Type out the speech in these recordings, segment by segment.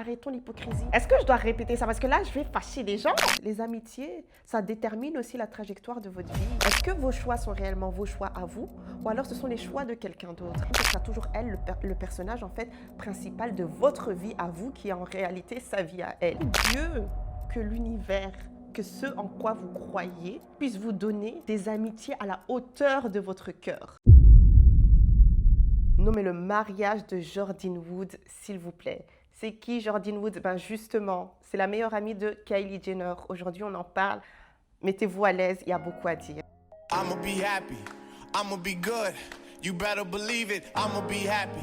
arrêtons l'hypocrisie. Est-ce que je dois répéter ça? Parce que là, je vais fâcher les gens. Les amitiés, ça détermine aussi la trajectoire de votre vie. Est-ce que vos choix sont réellement vos choix à vous? Ou alors ce sont les choix de quelqu'un d'autre? Ce sera toujours elle, le personnage en fait principal de votre vie à vous, qui est en réalité sa vie à elle. Dieu, que l'univers, que ce en quoi vous croyez puisse vous donner des amitiés à la hauteur de votre cœur. Nommez le mariage de Jordyn Woods, s'il vous plaît. C'est qui Jordyn Woods? Ben justement, c'est la meilleure amie de Kylie Jenner. Aujourd'hui, on en parle. Mettez-vous à l'aise, il y a beaucoup à dire. I'ma be happy, I'ma be good. You better believe it, I'ma be happy,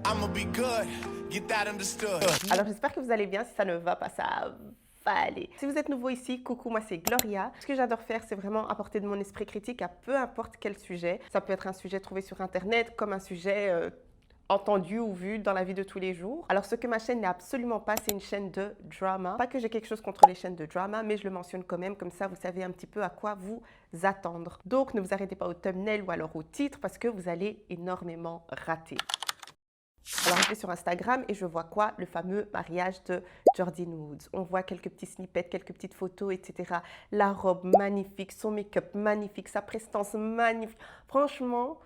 I'ma be good. Get that understood. Alors, j'espère que vous allez bien. Si ça ne va pas, ça va aller. Si vous êtes nouveau ici, coucou, moi c'est Gloria. Ce que j'adore faire, c'est vraiment apporter de mon esprit critique à peu importe quel sujet. Ça peut être un sujet trouvé sur Internet, comme un sujet entendu ou vu dans la vie de tous les jours. Alors, ce que ma chaîne n'est absolument pas, c'est une chaîne de drama. Pas que j'ai quelque chose contre les chaînes de drama, mais je le mentionne quand même, comme ça vous savez un petit peu à quoi vous attendre. Donc, ne vous arrêtez pas au thumbnail ou alors au titre, parce que vous allez énormément rater. Alors, je vais sur Instagram et je vois quoi? Le fameux mariage de Jordyn Woods. On voit quelques petits snippets, quelques petites photos, etc. La robe magnifique, son make-up magnifique, sa prestance magnifique. Franchement,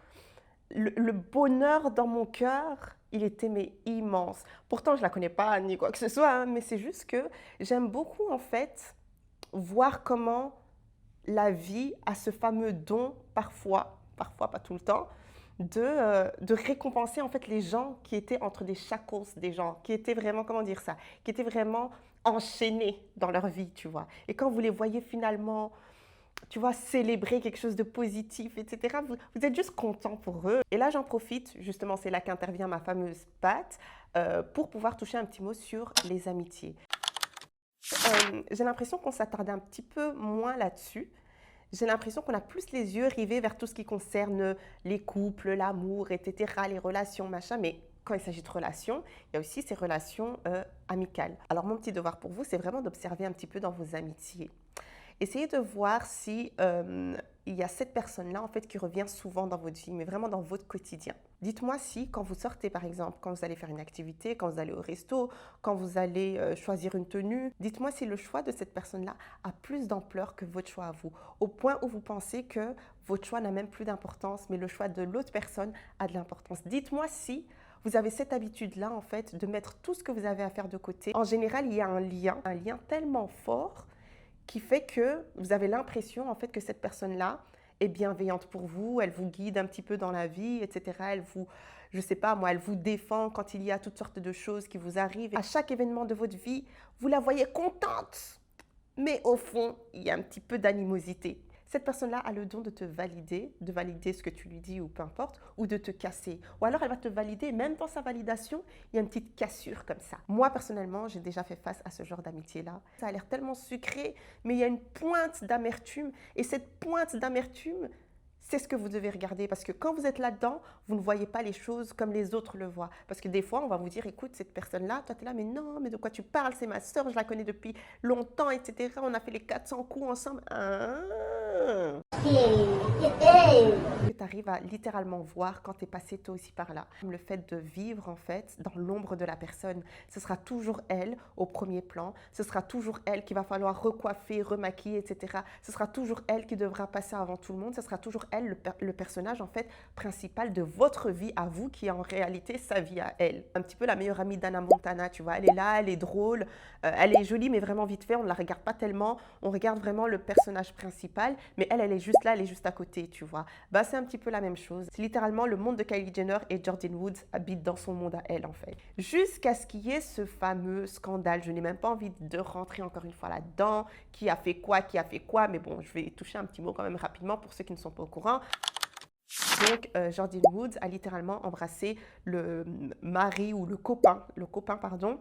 le bonheur dans mon cœur, il était mais immense. Pourtant, je ne la connais pas ni quoi que ce soit, hein, mais c'est juste que j'aime beaucoup en fait voir comment la vie a ce fameux don, parfois pas tout le temps, de récompenser en fait les gens qui étaient entre des shackles, des gens qui étaient vraiment, comment dire ça, qui étaient vraiment enchaînés dans leur vie, tu vois. Et quand vous les voyez finalement, tu vois, célébrer quelque chose de positif, etc., vous êtes juste content pour eux. Et là, j'en profite, justement, c'est là qu'intervient ma fameuse patte, pour pouvoir toucher un petit mot sur les amitiés. J'ai l'impression qu'on s'attardait un petit peu moins là-dessus. J'ai l'impression qu'on a plus les yeux rivés vers tout ce qui concerne les couples, l'amour, etc., les relations, machin. Mais quand il s'agit de relations, il y a aussi ces relations amicales. Alors, mon petit devoir pour vous, c'est vraiment d'observer un petit peu dans vos amitiés. Essayez de voir si il y a cette personne-là en fait qui revient souvent dans votre vie, mais vraiment dans votre quotidien. Dites-moi si, quand vous sortez par exemple, quand vous allez faire une activité, quand vous allez au resto, quand vous allez choisir une tenue, dites-moi si le choix de cette personne-là a plus d'ampleur que votre choix à vous, au point où vous pensez que votre choix n'a même plus d'importance, mais le choix de l'autre personne a de l'importance. Dites-moi si vous avez cette habitude-là en fait de mettre tout ce que vous avez à faire de côté. En général, il y a un lien tellement fort qui fait que vous avez l'impression en fait que cette personne-là est bienveillante pour vous, elle vous guide un petit peu dans la vie, etc. Elle vous, je sais pas moi, elle vous défend quand il y a toutes sortes de choses qui vous arrivent. À chaque événement de votre vie, vous la voyez contente, mais au fond, il y a un petit peu d'animosité. Cette personne-là a le don de te valider, de valider ce que tu lui dis ou peu importe, ou de te casser. Ou alors elle va te valider, même dans sa validation, il y a une petite cassure comme ça. Moi, personnellement, j'ai déjà fait face à ce genre d'amitié-là. Ça a l'air tellement sucré, mais il y a une pointe d'amertume. Et cette pointe d'amertume, c'est ce que vous devez regarder parce que quand vous êtes là-dedans, vous ne voyez pas les choses comme les autres le voient. Parce que des fois, on va vous dire, écoute, cette personne-là, toi, tu es là, mais non, mais de quoi tu parles? C'est ma sœur, je la connais depuis longtemps, etc. On a fait les 400 coups ensemble. Que tu arrives à littéralement voir quand tu es passé toi aussi par là. Le fait de vivre en fait dans l'ombre de la personne, ce sera toujours elle au premier plan, ce sera toujours elle qu'il va falloir recoiffer, remaquiller, etc. Ce sera toujours elle qui devra passer avant tout le monde, ce sera toujours elle le personnage en fait principal de votre vie à vous qui est en réalité sa vie à elle. Un petit peu la meilleure amie d'Hannah Montana, tu vois, elle est là, elle est drôle, elle est jolie mais vraiment vite fait, on ne la regarde pas tellement, on regarde vraiment le personnage principal, mais elle est juste là, elle est juste à côté, tu vois. Bah, c'est un petit peu la même chose. C'est littéralement le monde de Kylie Jenner et Jordyn Woods habitent dans son monde à elle, en fait. Jusqu'à ce qu'il y ait ce fameux scandale. Je n'ai même pas envie de rentrer encore une fois là-dedans. Qui a fait quoi, mais bon, je vais toucher un petit mot quand même rapidement pour ceux qui ne sont pas au courant. Donc, Jordyn Woods a littéralement embrassé le mari ou le copain, pardon,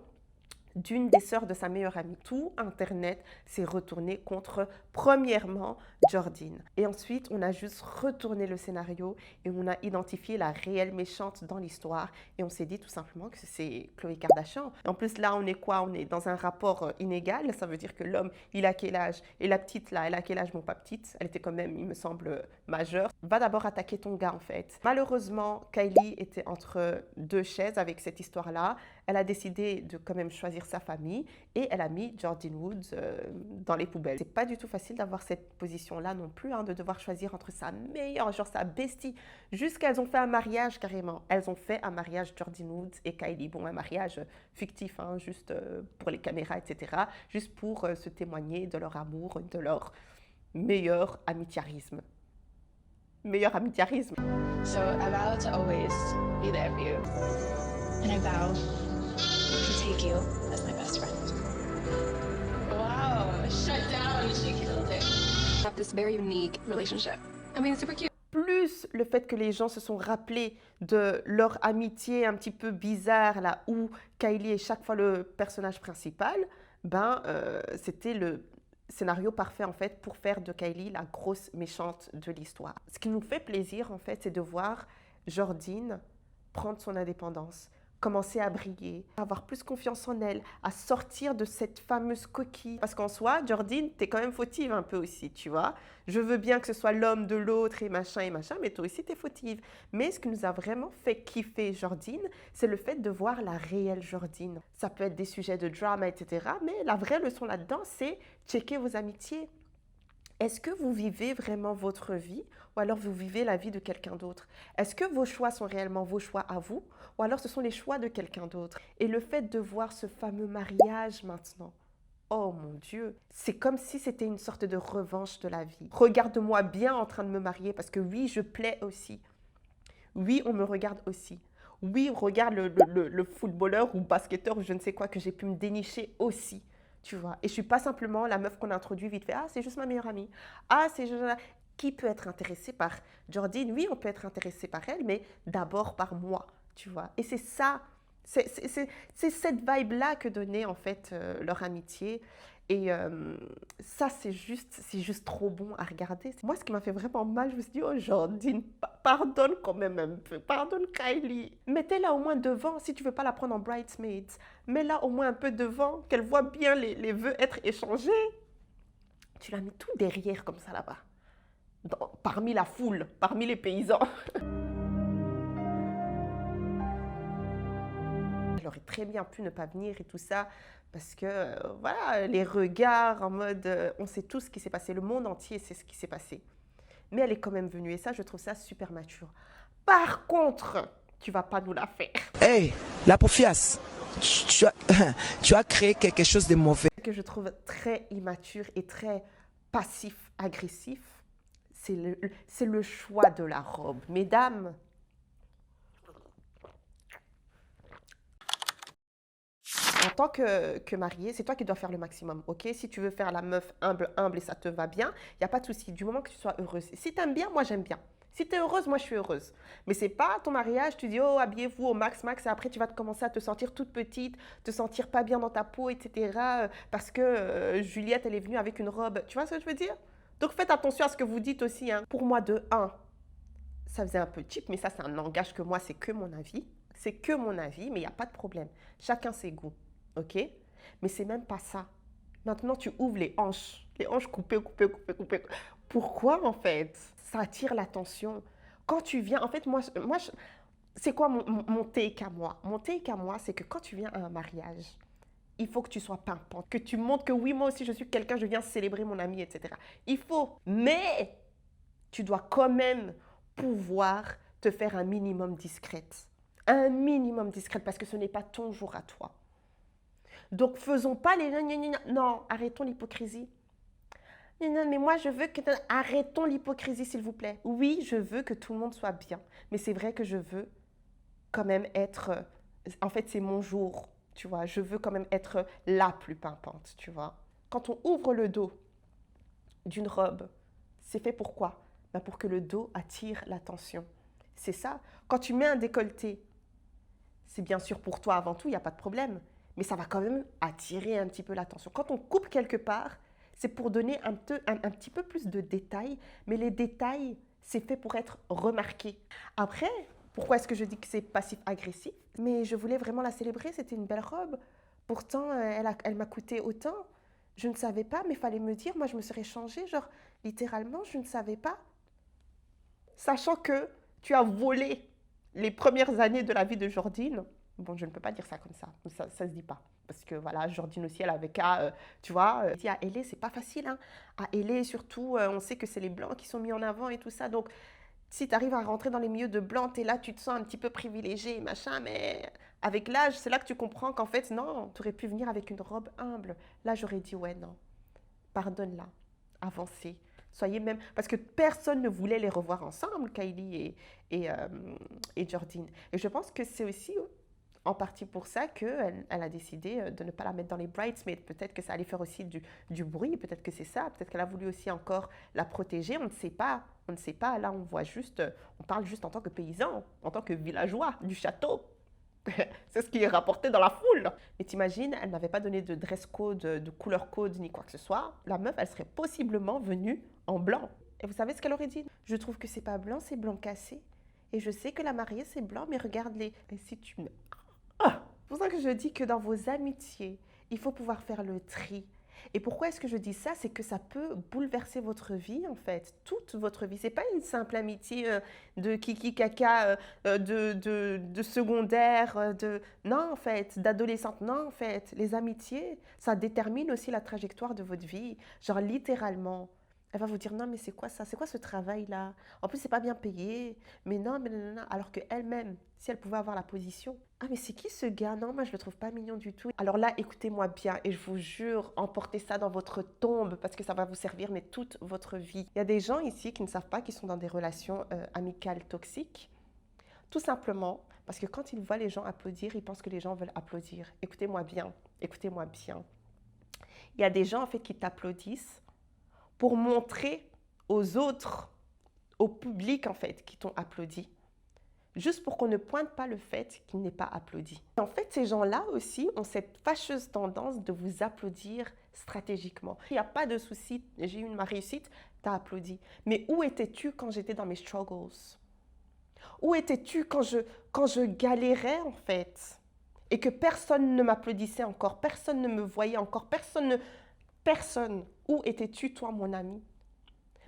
d'une des sœurs de sa meilleure amie. Tout Internet s'est retourné contre, premièrement, Jordyn. Et ensuite, on a juste retourné le scénario et on a identifié la réelle méchante dans l'histoire. Et on s'est dit tout simplement que c'est Khloé Kardashian. Et en plus, là, on est quoi? On est dans un rapport inégal. Ça veut dire que l'homme, il a quel âge? Et la petite, là, elle a quel âge? Bon, pas petite. Elle était quand même, il me semble, majeure. Va d'abord attaquer ton gars, en fait. Malheureusement, Kylie était entre deux chaises avec cette histoire-là. elle a décidé de quand même choisir sa famille et elle a mis Jordyn Woods dans les poubelles. C'est pas du tout facile d'avoir cette position-là non plus, hein, de devoir choisir entre sa meilleure, genre sa bestie, jusqu'elles ont fait un mariage carrément. Elles ont fait un mariage, Jordyn Woods et Kylie. Bon, un mariage fictif, hein, juste pour les caméras, etc. Juste pour se témoigner de leur amour, de leur meilleur amitiarisme. Meilleur amitiarisme. So I vow to always be there for you. And I vow to take you as my best friend. Wow, shut down, she killed it. We have this very unique relationship. I mean, it's super cute. Plus le fait que les gens se sont rappelés de leur amitié un petit peu bizarre, là où Kylie est chaque fois le personnage principal, c'était le scénario parfait en fait pour faire de Kylie la grosse méchante de l'histoire. Ce qui nous fait plaisir en fait, c'est de voir Jordyn prendre son indépendance, commencer à briller, avoir plus confiance en elle, à sortir de cette fameuse coquille. Parce qu'en soi, Jordyn, t'es quand même fautive un peu aussi, tu vois. Je veux bien que ce soit l'homme de l'autre et machin, mais toi aussi t'es fautive. Mais ce qui nous a vraiment fait kiffer Jordyn, c'est le fait de voir la réelle Jordyn. Ça peut être des sujets de drama, etc. Mais la vraie leçon là-dedans, c'est checker vos amitiés. Est-ce que vous vivez vraiment votre vie ou alors vous vivez la vie de quelqu'un d'autre? Est-ce que vos choix sont réellement vos choix à vous ou alors ce sont les choix de quelqu'un d'autre? Et le fait de voir ce fameux mariage maintenant, oh mon Dieu, c'est comme si c'était une sorte de revanche de la vie. Regarde-moi bien en train de me marier parce que oui, je plais aussi. Oui, on me regarde aussi. Oui, regarde le footballeur ou basketteur ou je ne sais quoi que j'ai pu me dénicher aussi. Tu vois, et je suis pas simplement la meuf qu'on a introduit vite fait. Ah, c'est juste ma meilleure amie. Ah, c'est juste... Qui peut être intéressé par Jordyn? Oui, on peut être intéressé par elle, mais d'abord par moi, tu vois. Et c'est ça, c'est cette vibe-là que donnait en fait leur amitié. Et ça, c'est juste trop bon à regarder. Moi, ce qui m'a fait vraiment mal, je me suis dit, oh Jordyn, pardonne quand même un peu, pardonne Kylie. Mettez-la au moins devant, si tu veux pas la prendre en bridesmaids. Mets-la au moins un peu devant, qu'elle voit bien les vœux être échangés. Tu l'as mis tout derrière comme ça là-bas, parmi la foule, parmi les paysans. Elle aurait très bien pu ne pas venir et tout ça, parce que voilà, les regards en mode, on sait tout ce qui s'est passé, le monde entier sait ce qui s'est passé. Mais elle est quand même venue et ça, je trouve ça super mature. Par contre, tu vas pas nous la faire. Hey, la Pofias, tu as créé quelque chose de mauvais. Ce que je trouve très immature et très passif-agressif, c'est le choix de la robe. Mesdames, en tant que mariée, c'est toi qui dois faire le maximum, ok? Si tu veux faire la meuf humble et ça te va bien, il n'y a pas de souci, du moment que tu sois heureuse. Si tu aimes bien, moi j'aime bien. Si tu es heureuse, moi je suis heureuse. Mais c'est pas ton mariage, tu dis oh habillez-vous au max et après tu vas commencer à te sentir toute petite, te sentir pas bien dans ta peau, etc. Parce que Juliette elle est venue avec une robe. Tu vois ce que je veux dire? Donc faites attention à ce que vous dites aussi, hein. Pour moi de 1, ça faisait un peu cheap, mais ça c'est un langage que moi c'est que mon avis. C'est que mon avis, mais il n'y a pas de problème. Chacun ses goûts, ok? Mais c'est même pas ça. Maintenant tu ouvres les hanches coupées. Pourquoi en fait? Ça attire l'attention. Quand tu viens, en fait, moi c'est quoi mon take à moi? Mon take à moi, c'est que quand tu viens à un mariage, il faut que tu sois pimpante, que tu montres que oui, moi aussi, je suis quelqu'un, je viens célébrer mon ami, etc. Il faut, mais tu dois quand même pouvoir te faire un minimum discrète. Un minimum discrète, parce que ce n'est pas ton jour à toi. Donc, faisons pas les... Non, arrêtons l'hypocrisie. Non, mais moi, je veux que... Arrêtons l'hypocrisie, s'il vous plaît. Oui, je veux que tout le monde soit bien. Mais c'est vrai que je veux quand même être... En fait, c'est mon jour, tu vois. Je veux quand même être la plus pimpante, tu vois. Quand on ouvre le dos d'une robe, c'est fait pour quoi? Pour que le dos attire l'attention. C'est ça. Quand tu mets un décolleté, c'est bien sûr pour toi avant tout, il n'y a pas de problème. Mais ça va quand même attirer un petit peu l'attention. Quand on coupe quelque part, c'est pour donner un petit peu plus de détails. Mais les détails, c'est fait pour être remarqué. Après, pourquoi est-ce que je dis que c'est passif-agressif? Mais je voulais vraiment la célébrer, c'était une belle robe. Pourtant, elle m'a coûté autant. Je ne savais pas, mais il fallait me dire. Moi, je me serais changée, genre, littéralement, je ne savais pas. Sachant que tu as volé les premières années de la vie de Jordyn, Bon, je ne peux pas dire ça comme ça se dit pas. Parce que voilà, Jordine aussi, elle avait qu'à, tu vois, dit à LA, c'est pas facile, hein. À LA, surtout, on sait que c'est les Blancs qui sont mis en avant et tout ça. Donc, si tu arrives à rentrer dans les milieux de Blancs, t'es là, tu te sens un petit peu privilégié, machin, mais avec l'âge, c'est là que tu comprends qu'en fait, non, tu aurais pu venir avec une robe humble. Là, j'aurais dit, ouais, non, pardonne-la, avancez. Soyez même... Parce que personne ne voulait les revoir ensemble, Kylie et Jordine. Et je pense que c'est aussi en partie pour ça qu'elle a décidé de ne pas la mettre dans les bridesmaids. Peut-être que ça allait faire aussi du bruit, peut-être que c'est ça, peut-être qu'elle a voulu aussi encore la protéger, on ne sait pas. On ne sait pas, là on voit juste, on parle juste en tant que paysan, en tant que villageois du château. C'est ce qui est rapporté dans la foule. Mais t'imagines, elle n'avait pas donné de dress code, de couleur code, ni quoi que ce soit. La meuf, elle serait possiblement venue en blanc. Et vous savez ce qu'elle aurait dit? Je trouve que c'est pas blanc, c'est blanc cassé. Et je sais que la mariée, c'est blanc, mais regarde-les. Et si tu... Ah, c'est pour ça que je dis que dans vos amitiés, il faut pouvoir faire le tri. Et pourquoi est-ce que je dis ça? C'est que ça peut bouleverser votre vie, en fait, toute votre vie. C'est pas une simple amitié de kiki caca, de secondaire, non, en fait, d'adolescente. Non, en fait, les amitiés, ça détermine aussi la trajectoire de votre vie. Genre, littéralement. Elle va vous dire, non, mais c'est quoi ça? C'est quoi ce travail-là? En plus, c'est pas bien payé. Mais non, mais non, non. Alors qu'elle-même, si elle pouvait avoir la position. Ah, mais c'est qui ce gars? Non, moi, je le trouve pas mignon du tout. Alors là, écoutez-moi bien et je vous jure, emportez ça dans votre tombe parce que ça va vous servir, mais toute votre vie. Il y a des gens ici qui ne savent pas qu'ils sont dans des relations amicales toxiques. Tout simplement parce que quand ils voient les gens applaudir, ils pensent que les gens veulent applaudir. Écoutez-moi bien, écoutez-moi bien. Il y a des gens, en fait, qui t'applaudissent pour montrer aux autres, au public en fait, qui t'ont applaudi. Juste pour qu'on ne pointe pas le fait qu'il n'est pas applaudi. En fait, ces gens-là aussi ont cette fâcheuse tendance de vous applaudir stratégiquement. Il n'y a pas de souci, j'ai eu ma réussite, t'as applaudi. Mais où étais-tu quand j'étais dans mes struggles? Où étais-tu quand je galérais en fait? Et que personne ne m'applaudissait encore, personne ne me voyait encore, personne. Où étais-tu, toi, mon ami?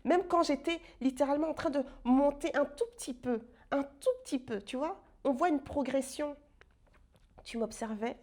Même quand j'étais littéralement en train de monter un tout petit peu, tu vois? On voit une progression. Tu m'observais,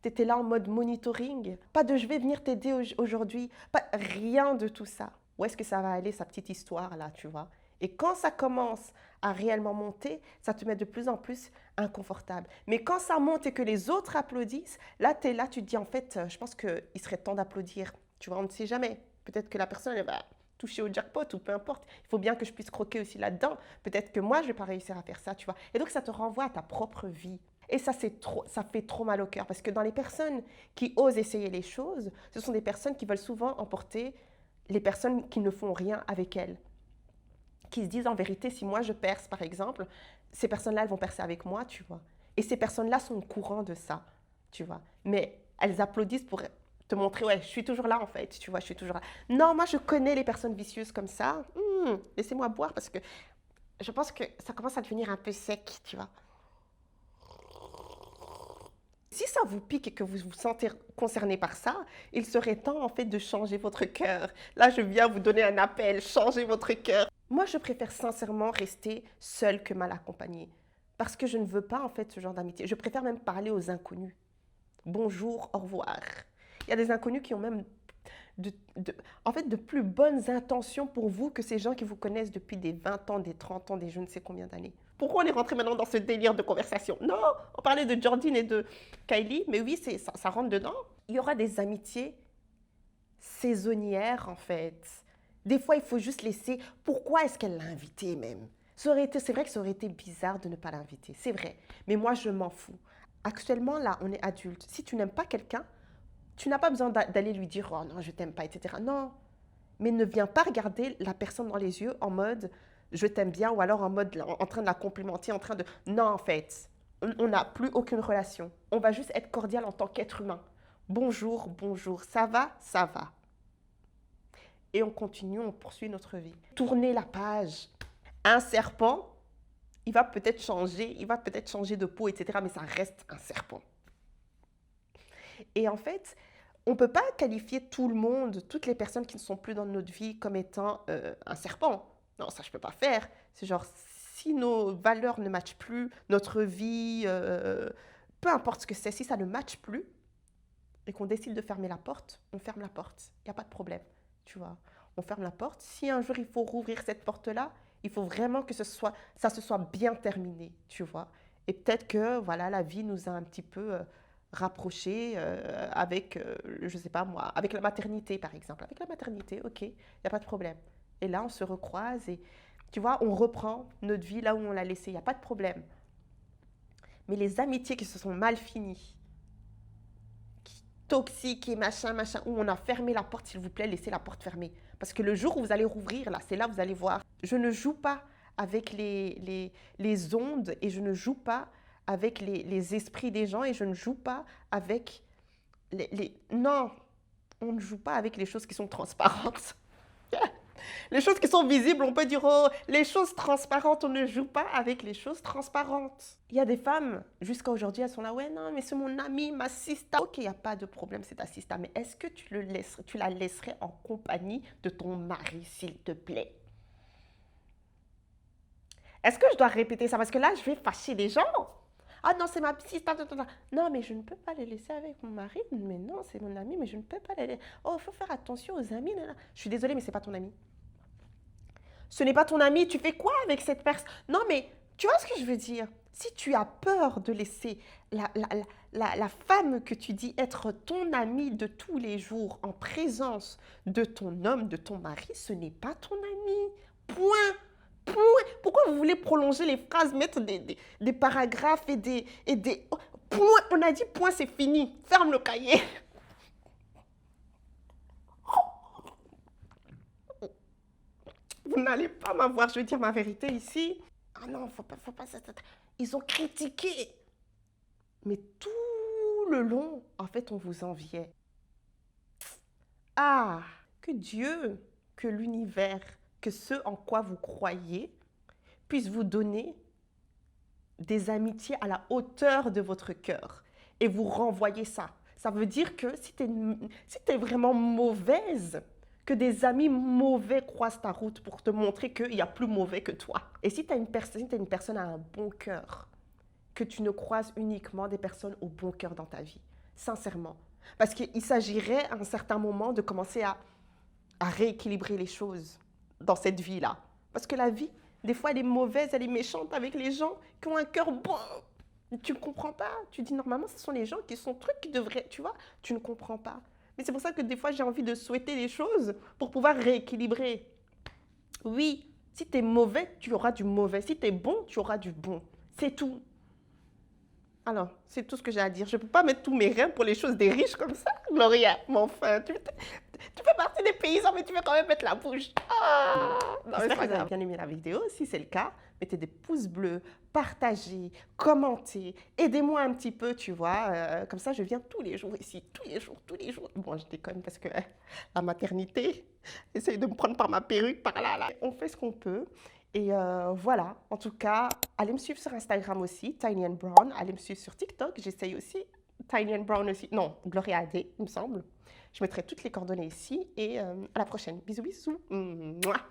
tu étais là en mode monitoring. Pas de je vais venir t'aider aujourd'hui, pas rien de tout ça. Où est-ce que ça va aller, sa petite histoire là, tu vois? Et quand ça commence à réellement monter, ça te met de plus en plus inconfortable. Mais quand ça monte et que les autres applaudissent, là, tu es là, tu te dis en fait, je pense qu'il serait temps d'applaudir. Tu vois, on ne sait jamais. Peut-être que la personne, elle va toucher au jackpot ou peu importe. Il faut bien que je puisse croquer aussi là-dedans. Peut-être que moi, je ne vais pas réussir à faire ça, tu vois. Et donc, ça te renvoie à ta propre vie. Et ça, ça fait trop mal au cœur. Parce que dans les personnes qui osent essayer les choses, ce sont des personnes qui veulent souvent emporter les personnes qui ne font rien avec elles. Qui se disent en vérité, si moi je perce par exemple, ces personnes-là, elles vont percer avec moi, tu vois. Et ces personnes-là sont au courant de ça, tu vois. Mais elles applaudissent pour te montrer, ouais, je suis toujours là en fait, tu vois, je suis toujours là. Non, moi je connais les personnes vicieuses comme ça. Laissez-moi boire parce que je pense que ça commence à devenir un peu sec, tu vois. Si ça vous pique et que vous vous sentez concerné par ça, il serait temps en fait de changer votre cœur. Là, je viens vous donner un appel, changez votre cœur. Moi, je préfère sincèrement rester seule que mal accompagnée. Parce que je ne veux pas en fait ce genre d'amitié. Je préfère même parler aux inconnus. Bonjour, au revoir. Il y a des inconnus qui ont même en fait, de plus bonnes intentions pour vous que ces gens qui vous connaissent depuis des 20 ans, des 30 ans, des je ne sais combien d'années. Pourquoi on est rentré maintenant dans ce délire de conversation? Non, on parlait de Jordine et de Kylie, mais oui, ça rentre dedans. Il y aura des amitiés saisonnières, en fait. Des fois, il faut juste laisser... Pourquoi est-ce qu'elle l'a invité, même? C'est vrai que ça aurait été bizarre de ne pas l'inviter, c'est vrai. Mais moi, je m'en fous. Actuellement, là, on est adulte. Si tu n'aimes pas quelqu'un, tu n'as pas besoin d'aller lui dire « Oh non, je t'aime pas, etc. » Non, mais ne viens pas regarder la personne dans les yeux en mode « Je t'aime bien » ou alors en mode en train de la complimenter, en train de... Non, en fait, on n'a plus aucune relation. On va juste être cordial en tant qu'être humain. Bonjour, bonjour, ça va? Ça va. Et on continue, on poursuit notre vie. Tournez la page. Un serpent, il va peut-être changer de peau, etc. Mais ça reste un serpent. Et en fait, on ne peut pas qualifier tout le monde, toutes les personnes qui ne sont plus dans notre vie comme étant un serpent. Non, ça je ne peux pas faire. C'est genre, si nos valeurs ne matchent plus, notre vie, peu importe ce que c'est, si ça ne matche plus et qu'on décide de fermer la porte, on ferme la porte. Il n'y a pas de problème, tu vois. On ferme la porte. Si un jour il faut rouvrir cette porte-là, il faut vraiment que ça se soit bien terminé, tu vois. Et peut-être que voilà, la vie nous a un petit peu rapprochés avec, je ne sais pas moi, avec la maternité par exemple. Avec la maternité, ok, il n'y a pas de problème. Et là, on se recroise et tu vois, on reprend notre vie là où on l'a laissée, il n'y a pas de problème. Mais les amitiés qui se sont mal finies, toxiques et machin, où on a fermé la porte, s'il vous plaît, laissez la porte fermée. Parce que le jour où vous allez rouvrir, là, c'est là où vous allez voir. Je ne joue pas avec les ondes et je ne joue pas avec les esprits des gens et je ne joue pas avec Non, on ne joue pas avec les choses qui sont transparentes. Les choses qui sont visibles, on peut dire, oh, les choses transparentes, on ne joue pas avec les choses transparentes. Il y a des femmes, jusqu'à aujourd'hui, elles sont là, ouais, non, mais c'est mon ami, ma sista. Ok, il n'y a pas de problème, c'est ta sista, mais est-ce que tu la laisserais en compagnie de ton mari, s'il te plaît? Est-ce que je dois répéter ça? Parce que là, je vais fâcher les gens. Ah non, c'est ma sista. Non, mais je ne peux pas les laisser avec mon mari. Mais non, c'est mon ami, mais je ne peux pas les laisser. Oh, il faut faire attention aux amis. Je suis désolée, mais ce n'est pas ton ami. Ce n'est pas ton ami, tu fais quoi avec cette personne? Non, mais tu vois ce que je veux dire? Si tu as peur de laisser la femme que tu dis être ton amie de tous les jours en présence de ton homme, de ton mari, ce n'est pas ton ami. Point. Point. Pourquoi vous voulez prolonger les phrases, mettre des paragraphes et des... Oh, point. On a dit point, c'est fini. Ferme le cahier. Vous n'allez pas m'avoir, je vais dire ma vérité ici. Ah non, faut pas. Ils ont critiqué. Mais tout le long, en fait, on vous enviait. Ah, que Dieu, que l'univers, que ce en quoi vous croyez, puisse vous donner des amitiés à la hauteur de votre cœur et vous renvoyer ça. Ça veut dire que si t'es vraiment mauvaise, que des amis mauvais croisent ta route pour te montrer qu'il y a plus mauvais que toi. Et si tu as une personne à un bon cœur, que tu ne croises uniquement des personnes au bon cœur dans ta vie, sincèrement. Parce qu'il s'agirait à un certain moment de commencer à rééquilibrer les choses dans cette vie-là. Parce que la vie, des fois, elle est mauvaise, elle est méchante avec les gens qui ont un cœur bon. Tu ne comprends pas. Tu dis, normalement, ce sont les gens qui sont trucs qui devraient, tu vois, tu ne comprends pas. Mais c'est pour ça que des fois, j'ai envie de souhaiter les choses pour pouvoir rééquilibrer. Oui, si tu es mauvais, tu auras du mauvais. Si tu es bon, tu auras du bon. C'est tout. Alors, c'est tout ce que j'ai à dire. Je ne peux pas mettre tous mes reins pour les choses des riches comme ça, Gloria. Mais enfin, tu fais partie des paysans, mais tu veux quand même mettre la bouche. Ah, j'espère que vous avez bien aimé la vidéo. Si c'est le cas, mettez des pouces bleus, partagez, commentez, aidez-moi un petit peu, tu vois. Comme ça, je viens tous les jours ici, tous les jours. Bon, je déconne parce que la maternité essaye de me prendre par ma perruque, par là. On fait ce qu'on peut. Et voilà, en tout cas, allez me suivre sur Instagram aussi, Tiny and Brown. Allez me suivre sur TikTok, j'essaye aussi. Tiny and Brown aussi. Non, Gloria Adé, il me semble. Je mettrai toutes les coordonnées ici. Et à la prochaine. Bisous, bisous. Mouah.